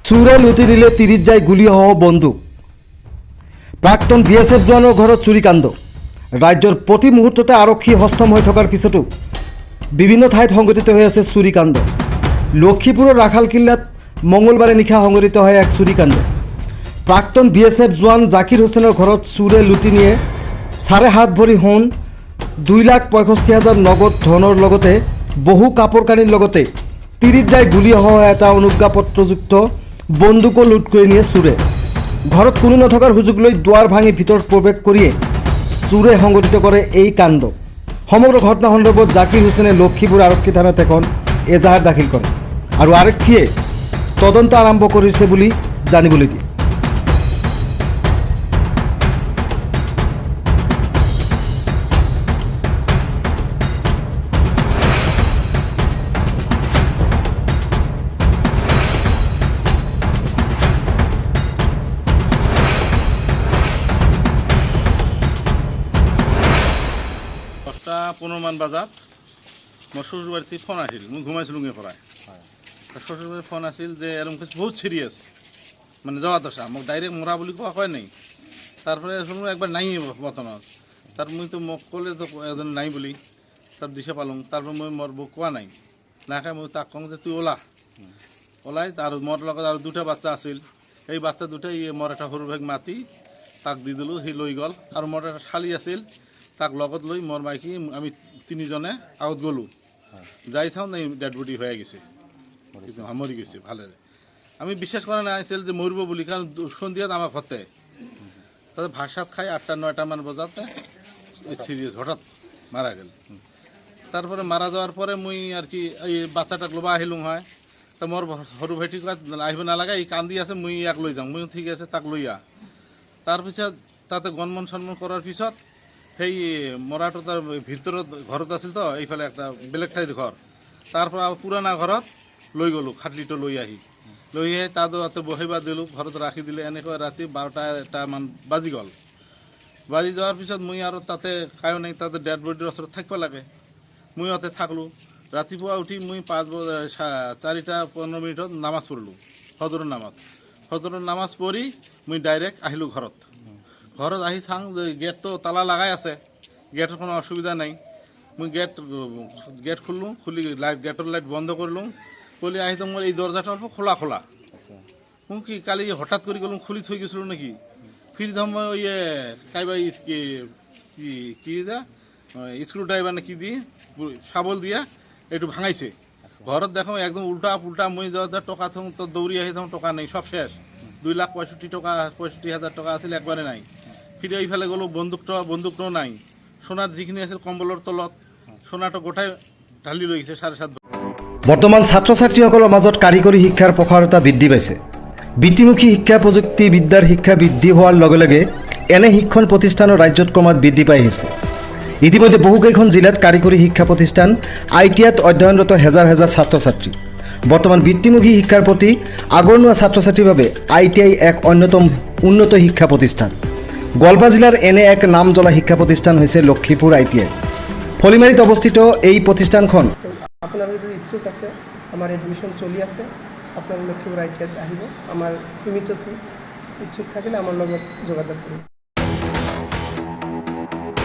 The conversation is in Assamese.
চুৰে লুটি দিলে 30 যায় গুলীসহ বন্দুক। প্ৰাক্তন বিএছএফ জোৱানৰ ঘৰত চুৰিকাণ্ড। ৰাজ্যৰ প্ৰতি মুহূৰ্ততে আৰক্ষী হস্তম হৈ থকাৰ পিছতো বিভিন্ন ঠাইত সংঘটিত হৈ আছে চুৰিকাণ্ড। লক্ষীপুৰৰ ৰাখালকিল্লাত মঙলবাৰে নিশা সংঘটিত হয় এক চুৰিকাণ্ড। প্ৰাক্তন বিএছএফ জোৱান জাকিৰ হুছেইনৰ ঘৰত চুৰে লুটি নিয়ে 7.5 ভৰি সোণ, 2,65,000 নগদ ধনৰ লগতে বহু কাপোৰ কানিৰ লগতে 30 যায় গুলীসহ এটা অনুজ্ঞাপত্ৰযুক্ত বন্দুকো লুট কৰি নিয়ে চুৰে। ঘৰত কোনো নথকাৰ সুযোগ লৈ দুৱাৰ ভাঙি ভিতৰত প্ৰৱেশ কৰিয়ে চুৰে সংঘটিত কৰে এই কাণ্ড। সমগ্ৰ ঘটনা সন্দৰ্ভত জাকিৰ হুছেইনে লক্ষীপুৰ আৰক্ষী থানাত এখন এজাহাৰ দাখিল কৰে আৰু আৰক্ষীয়ে তদন্ত আৰম্ভ কৰিছে বুলি জানিবলৈ দিয়ে। দশটা 15 মান বজাত মোৰ শ্বশুৰ বাড়িতে ফোন আছিল। মই ঘুমাইছিলোঁ পৰাই শ্বশুৰ বাড়িত ফোন আছিল যে এরকম কিছু বহুত সিরিয়াস মানে যাওয়া দশা মোক ডাইরেক্ট মরা বলে কোয়া হয় নাই। তারপরে শুনলাম একবার নাই বর্তমান তার মুই তো মোক কলে তো এজন নাই বলি তার দিশা পালং। তারপর মই মরব কোয়া নাই না খাই মই তাক কওঁ যে তুই ওলাই তার মোর লগত আর দুটা বাচ্চা আছিল। এই বাচ্চা দুটাই মোর একটা সৰু ভাগ মাতি তাক দি দিলোঁ, সি লৈ গ'ল। আৰু মোর একটা শালি আছিল তাক লগত লৈ মোর মাইকী আমি 3 জনে আগত গ'লোঁ। যাই থাও নাই ডেড বডি হয়ে গেছে, মরি গেছে ভালে। আমি বিশ্বাস করা না আছিল যে মরব বলি, কারণ সন্ধিয়াত আমার ঘরতে তাদের ভাত সাত খাই 8টা-9টা মান বাজাতে সিরিয়াস হঠাৎ মারা গেল। তারপরে মারা যাওয়ার পরে মুই আর কি এই বাচ্চাটাক লবা আহিলুম হয়। তা মোর সরু ভাইটি আহিব নালাগে, এই কান্দি আছে মুই ইয়াক লৈ যাওঁ। মুই ঠিক আছে তাক লৈ আহ। তাৰপিছত তাতে গণমন সন্মান কৰাৰ পিছত সেই মৰাটো তাৰ ভিতৰত ঘৰত আছিল তো, এইফালে একটা বেলেগ ঠাইৰ ঘৰ। তাৰ পৰা পুৰণা ঘৰত লৈ গ'লোঁ, খাটলিটো লৈ আহি তাতে বহিবা দিলোঁ, ঘৰত ৰাখি দিলে। এনেকৈ ৰাতি 12টা মান বাজি গ'ল। বাজি যোৱাৰ পিছত মুই আৰু তাতে কায়ো নাই, তাতে ডেড বডিৰ ওচৰত থাকিব লাগে। মুই তাতে থাকলোঁ। ৰাতিপুৱা উঠি মুই 4:15 নামাজ পঢ়লোঁ, ফজৰৰ নামাজ পঢ়ি মুই ডাইৰেক্ট আহিলোঁ ঘৰত আহি চাং যে গেটটো তালা লাগাই আছে, গেটৰ কোনো অসুবিধা নাই। মুই গেট খুললোঁ, গেটৰ লাইট বন্ধ কৰিলোঁ। খুলি আহি মোৰ এই দরজাটা অল্প খোলা মোক কি কালি হঠাৎ করে গেলাম, খুলি থৈ গেছিলো নাকি। ফির ধর ওই কাইবা কি স্ক্রু ড্রাইভার না কি দিয়ে শাবল দিয়া একটু ভাঙাইছে। ঘরত দেখো একদম উল্টা পুল্টা। মই যা টকা থম তো দৌড়ি আহি থাম, টকা নেই, সব শেষ। 2,65,000 টাকা আছিল, একবারে নাই। ফিরে এইফালে গ'লো, বন্দুকটাও নাই। সোনার যিখিনি আছিল কম্বলৰ তলত, সোনাটো গোটাই ঢালি লৈ গৈছে 7.5। বৰ্তমান ছাত্ৰ ছাত্ৰীসকলৰ মাজত কাৰিকৰী শিক্ষাৰ প্ৰসাৰতা বৃদ্ধি পাইছে। বৃত্তিমুখী শিক্ষা প্ৰযুক্তিবিদ্যাৰ শিক্ষা বৃদ্ধি হোৱাৰ লগে লগে এনে শিক্ষণ প্ৰতিষ্ঠানৰ ৰাজ্যত ক্ৰমাৎ বৃদ্ধি পাই আহিছে। ইতিমধ্যে বহুকেইখন জিলাত কাৰিকৰী শিক্ষা প্ৰতিষ্ঠান ITIত অধ্যয়নৰত হেজাৰ ছাত্ৰ ছাত্ৰী। বৰ্তমান বৃত্তিমুখী শিক্ষাৰ প্ৰতি আগৰণুৱা ছাত্ৰ ছাত্ৰীৰ বাবে ITI এক অন্যতম উন্নত শিক্ষা প্ৰতিষ্ঠান। গোৱালপাৰা জিলাৰ এনে এক নাম জ্বলা শিক্ষা প্ৰতিষ্ঠান হৈছে লক্ষীপুৰ ITI। ফলিমাৰীত অৱস্থিত এই প্ৰতিষ্ঠানখন আপনার যদি ইচ্ছুক আছে, আমার এডমিশন চলি আছে, আপনার লক্ষ্মীপুর ITI আহিব। আমার লিমিট আছে, ইচ্ছুক থাকিলে আমার লগত যোগাযোগ করুন।